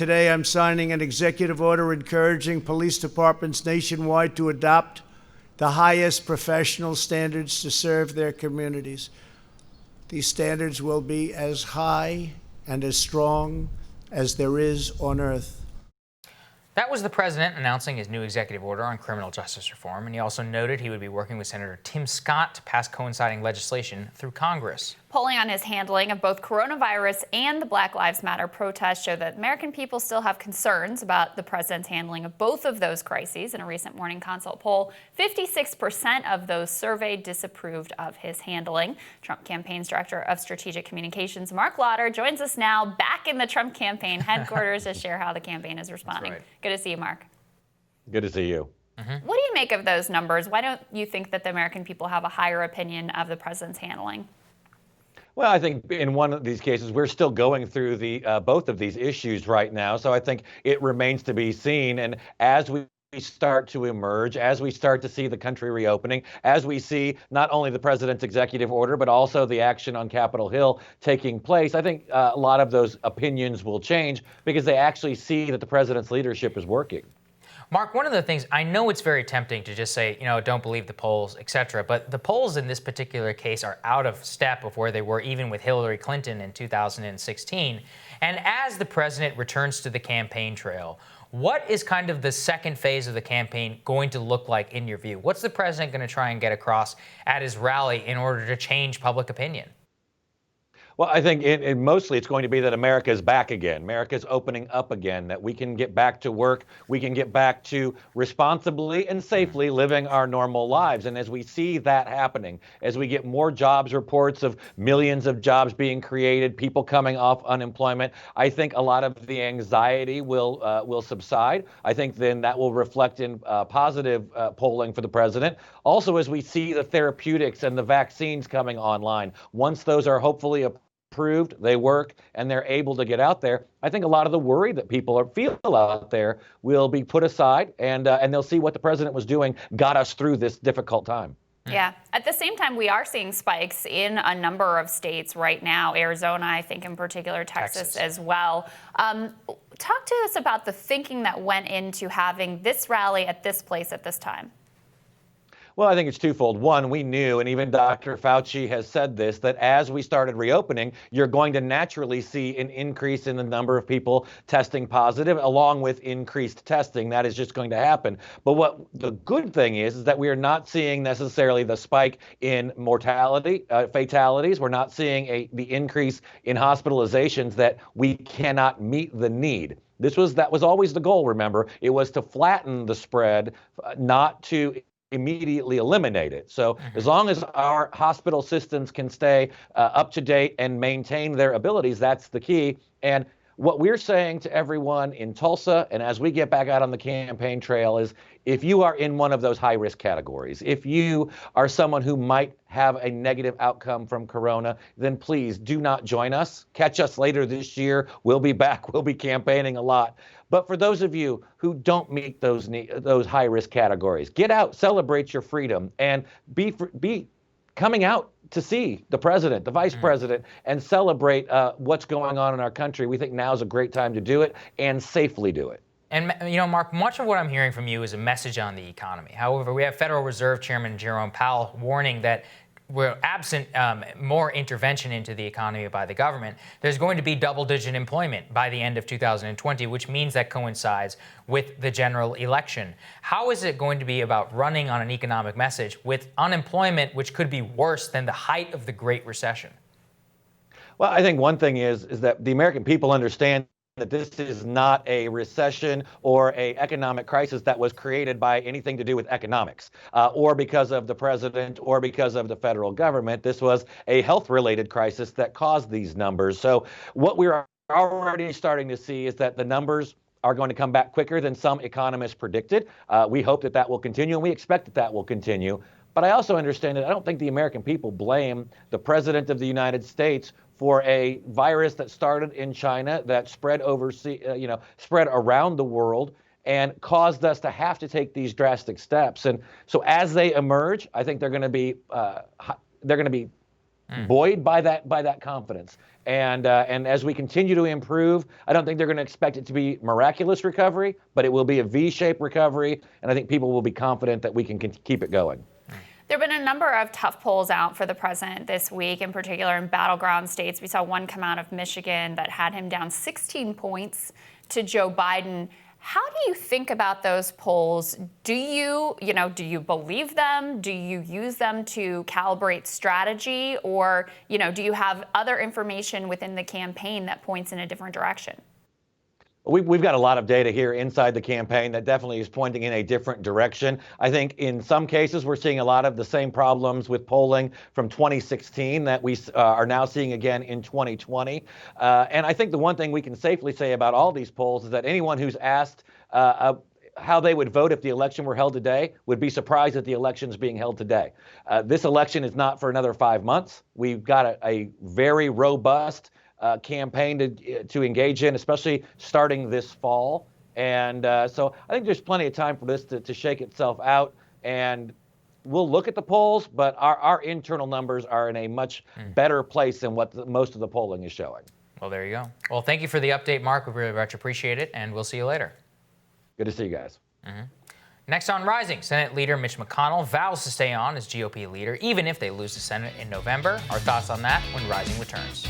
Today, I'm signing an executive order encouraging police departments nationwide to adopt the highest professional standards to serve their communities. These standards will be as high and as strong as there is on earth. That was the president announcing his new executive order on criminal justice reform, and he also noted he would be working with Senator Tim Scott to pass coinciding legislation through Congress. Polling on his handling of both coronavirus and the Black Lives Matter protests show that American people still have concerns about the president's handling of both of those crises. In a recent Morning Consult poll, 56% of those surveyed disapproved of his handling. Trump campaign's director of strategic communications, Marc Lotter, joins us now back in the Trump campaign headquarters to share how the campaign is responding. Right. Good to see you, Marc. Good to see you. What do you make of those numbers? Why don't you think that the American people have a higher opinion of the president's handling? Well, I think in one of these cases, we're still going through the both of these issues right now. So I think it remains to be seen. And as we start to emerge, as we start to see the country reopening, as we see not only the president's executive order, but also the action on Capitol Hill taking place, I think a lot of those opinions will change because they actually see that the president's leadership is working. Marc, one of the things, I know it's very tempting to just say, don't believe the polls, et cetera, but the polls in this particular case are out of step of where they were even with Hillary Clinton in 2016. And as the president returns to the campaign trail, what is kind of the second phase of the campaign going to look like in your view? What's the president going to try and get across at his rally in order to change public opinion? Well, I think mostly it's going to be that America is back again. America's opening up again, that we can get back to work. We can get back to responsibly and safely living our normal lives. And as we see that happening, as we get more jobs reports of millions of jobs being created, people coming off unemployment, I think a lot of the anxiety will subside. I think then that will reflect in positive polling for the president. Also, as we see the therapeutics and the vaccines coming online, once those are hopefully approved, they work, and they're able to get out there, I think a lot of the worry that people feel out there will be put aside, and they'll see what the president was doing got us through this difficult time. Yeah. At the same time, we are seeing spikes in a number of states right now. Arizona, I think in particular, Texas as well. Talk to us about the thinking that went into having this rally at this place at this time. Well, I think it's twofold. One, we knew, and even Dr. Fauci has said this, that as we started reopening, you're going to naturally see an increase in the number of people testing positive, along with increased testing. That is just going to happen. But what the good thing is that we are not seeing necessarily the spike in mortality, fatalities. We're not seeing the increase in hospitalizations that we cannot meet the need. That was always the goal, remember. It was to flatten the spread, not to immediately eliminate it. So as long as our hospital systems can stay up to date and maintain their abilities, that's the key. And what we're saying to everyone in Tulsa, and as we get back out on the campaign trail, is if you are in one of those high-risk categories, if you are someone who might have a negative outcome from corona, then please do not join us. Catch us later this year. We'll be back. We'll be campaigning a lot. But for those of you who don't meet those high-risk categories, get out, celebrate your freedom, and be coming out to see the president, the vice president, and celebrate what's going on in our country. We think now is a great time to do it and safely do it. And, Marc, much of what I'm hearing from you is a message on the economy. However, we have Federal Reserve Chairman Jerome Powell warning that we're absent more intervention into the economy by the government, there's going to be double-digit employment by the end of 2020, which means that coincides with the general election. How is it going to be about running on an economic message with unemployment, which could be worse than the height of the Great Recession? Well, I think one thing is that the American people understand that this is not a recession or a economic crisis that was created by anything to do with economics or because of the president or because of the federal government. This was a health-related crisis that caused these numbers. So what we're already starting to see is that the numbers are going to come back quicker than some economists predicted. We hope that will continue, and we expect that will continue. But I also understand that I don't think the American people blame the president of the United States for a virus that started in China, that spread spread around the world, and caused us to have to take these drastic steps. And so, as they emerge, I think they're going to be buoyed by that confidence. And as we continue to improve, I don't think they're going to expect it to be miraculous recovery, but it will be a V-shaped recovery. And I think people will be confident that we can keep it going. There have been a number of tough polls out for the president this week, in particular in battleground states. We saw one come out of Michigan that had him down 16 points to Joe Biden. How do you think about those polls? Do you believe them? Do you use them to calibrate strategy? Or, do you have other information within the campaign that points in a different direction? We've got a lot of data here inside the campaign that definitely is pointing in a different direction. I think in some cases we're seeing a lot of the same problems with polling from 2016 that we are now seeing again in 2020. And I think the one thing we can safely say about all these polls is that anyone who's asked how they would vote if the election were held today would be surprised that the election is being held today. This election is not for another 5 months. We've got a very robust campaign to engage in, especially starting this fall. And so I think there's plenty of time for this to shake itself out. And we'll look at the polls, but our internal numbers are in a much better place than what most of the polling is showing. Well, there you go. Well, thank you for the update, Mark. We really much appreciate it, and we'll see you later. Good to see you guys. Next on Rising, Senate Leader Mitch McConnell vows to stay on as GOP leader, even if they lose the Senate in November. Our thoughts on that when Rising returns.